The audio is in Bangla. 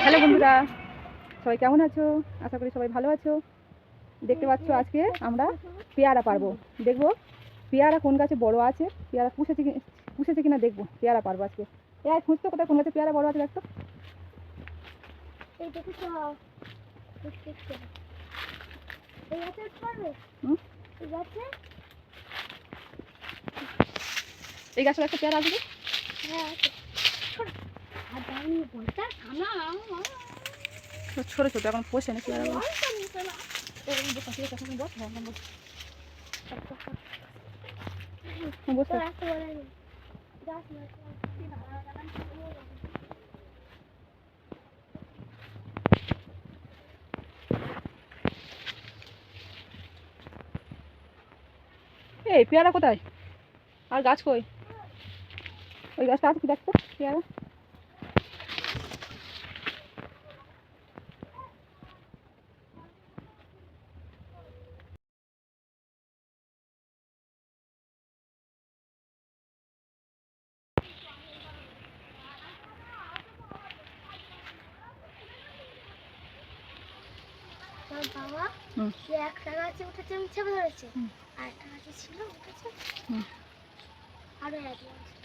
হ্যালো বন্ধুরা, সবাই কেমন আছো? আশা করি সবাই ভালো আছো। দেখতে পাচ্ছ আজকে আমরা পেয়ারা পারবো। দেখবো পেয়ারা কোন গাছে বড় আছে, পেয়ারা পুষেছে কিনা দেখবো। পেয়ারা পারবো আজকে। খুঁজতো কোথায় কোন গাছে পেয়ারা বড় আছে দেখতো। এই গাছের একটা পেয়ারা আছে। ছোট ছোট এখন পোষে না পেয়ারা। এই পেয়ারা কোথায়? আর গাছ কই? ওই গাছটা আছে কি দেখতো পেয়ারা? বাবা একটা গাছে উঠেছে মিছে ধরেছে, আর একটা গাছে ছিল উঠেছে, আরো এক গাছ